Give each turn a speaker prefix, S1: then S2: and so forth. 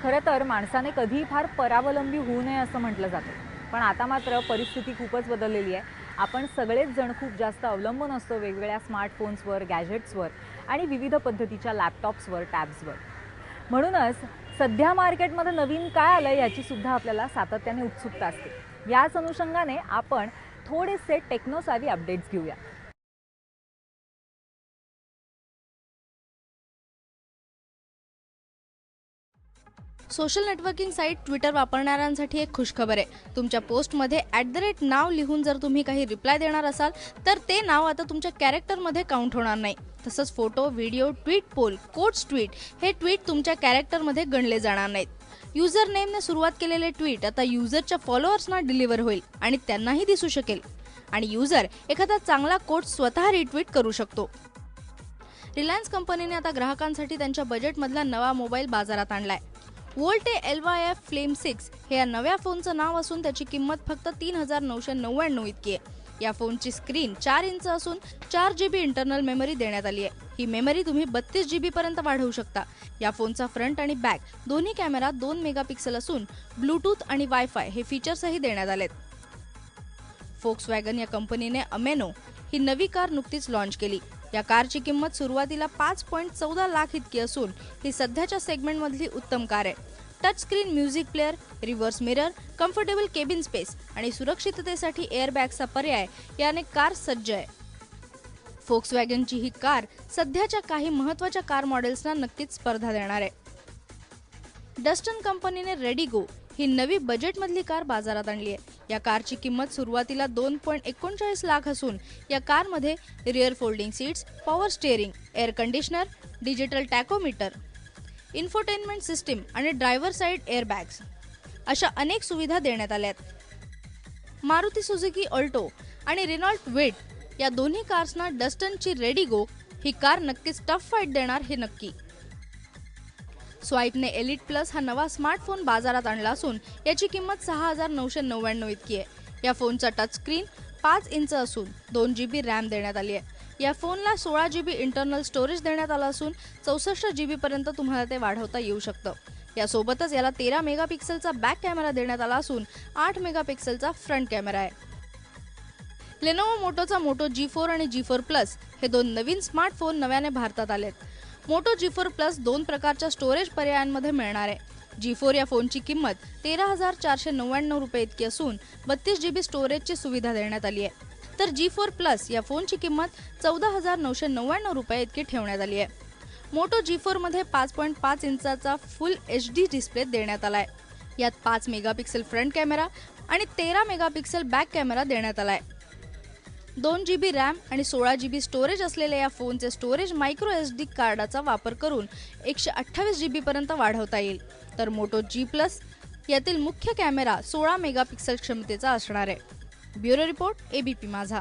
S1: खरं तर माणसाने कधी फार परावलंबी होऊ नये असं म्हटलं जातं. पण आता मात्र परिस्थिती खूपच बदललेली आहे. आपण सगळेच जण खूप जास्त अवलंबून असतो वेगवेगळ्या स्मार्टफोन्सवर, गॅजेट्सवर आणि विविध पद्धतीच्या लॅपटॉप्सवर, टॅब्सवर. म्हणूनच सध्या मार्केटमध्ये नवीन काय आलं याची सुद्धा आपल्याला सातत्याने उत्सुकता असते. याच अनुषंगाने आपण थोडेसे टेक्नोसावी अपडेट्स घेऊया.
S2: सोशल नेटवर्किंग साईट ट्विटर वापरणाऱ्यांसाठी एक खुशखबर आहे. तुमच्या पोस्टमध्ये @नाव लिहून जर तुम्ही काही रिप्लाय देणार असाल तर ते नाव आता तुमच्या कॅरेक्टरमध्ये काउंट होणार नाही. तसंच photo, video, tweet poll, quotes tweet हे ट्विट तुमच्या कॅरेक्टरमध्ये गणले जाणार नाहीत. युजर नेमने सुरुवात केलेले ट्विट आता युजरच्या फॉलोअर्सना डिलिव्हर होईल आणि त्यांनाही दिसू शकेल. आणि युजर एखादा चांगला कोट स्वतः रिट्विट करू शकतो. रिलायन्स कंपनीने आता ग्राहकांसाठी त्यांच्या बजेटमधला नवा मोबाईल बाजारात आणलाय. वोल्टे LYF फ्लेम 6 हे या नव्या फोनचं नाव असून त्याची किंमत फक्त 3999 इतकी आहे. या फोनची स्क्रीन 4 इंच असून 4 GB इंटरनल मेमरी देण्यात आली आहे. ही मेमरी तुम्ही 32 GB पर्यंत वाढवू शकता. या फोनचा फ्रंट आणि बॅक दोन्ही कॅमेरा 2 मेगापिक्सल असून ब्लूटूथ आणि वायफाय हे फीचर्सही देण्यात आलेत. फोक्सवॅगन या कंपनीने अमेनो ही नवी कार नुकतीच लॉन्च केली. या कारची किंमत सुरुवातीला 5.14 लाख इतकी असून ही सध्याच्या सेगमेंटमधली उत्तम कार आहे. Touch screen music player, reverse mirror, comfortable cabin space आणि सुरक्षिततेसाठी एअरबॅगचा पर्याय याने कार सज्ज आहे. फोक्सवॅगनची ही कार सध्याच्या काही महत्त्वाच्या कार मॉडेल्सना नक्कीच स्पर्धा देणार आहे. डस्टन कंपनीने रेडिगो ही नवी बजेटमधली कार बाजारात आणली आहे. या कारची किंमत सुरुवातीला 2.39 लाख असून या कारमध्ये rear folding seats, power steering, air conditioner, digital tachometer, infotainment system आणि ड्रायव्हर साइड एअरबॅग्स अशा अनेक सुविधा देण्यात आल्या आहेत. मारुती सुझुकी ऑल्टो आणि रेनॉल्ट वेट या दोन्ही कार्सना डस्टनची रेडिगो ही कार नक्कीच टफ फाईट देणार हे नक्की. स्वाईपने एलिट प्लस हा नवा स्मार्टफोन बाजारात आणला असून याची किंमत 6999 इतकी आहे. या फोनचा टच स्क्रीन 5 इंच असून 2 GB रॅम देण्यात आली आहे. या फोनला 16 GB इंटरनल स्टोरेज देण्यात आलं असून 64 GB पर्यंत तुम्हाला ते वाढवता येऊ शकतं. यासोबतच याला 13 मेगापिक्सलचा बॅक कॅमेरा देण्यात आला असून 8 मेगापिक्सलचा फ्रंट कॅमेरा आहे. लेनोवो मोटोचा मोटो G4 आणि G4 प्लस हे दोन नवीन स्मार्टफोन नव्याने भारतात आलेत. मोटो G4 प्लस 2 प्रकारच्या स्टोरेज पर्यायांमध्ये मिळणार आहे. G4 या फोनची किंमत 13,499 रुपये इतकी असून 32 GB स्टोरेजची सुविधा देण्यात आली आहे. तर G4 प्लस या फोनची किंमत 14,999 रुपये इतकी ठेवण्यात आली आहे. मोटो G4 मध्ये 5.5 इंचाचा फुल HD डिस्प्ले देण्यात आलाय. यात 5 मेगापिक्सल फ्रंट कॅमेरा आणि 13 मेगापिक्सल बॅक कॅमेरा देण्यात आलाय. 2 GB रॅम आणि 16 GB स्टोरेज असलेल्या या फोनचे स्टोरेज मायक्रो SD कार्डाचा वापर करून 128 GB पर्यंत वाढवता येईल. तर मोटो G प्लस यातील मुख्य कॅमेरा 16 मेगापिक्सल क्षमतेचा असणार आहे. ब्युरो रिपोर्ट ABP माझा.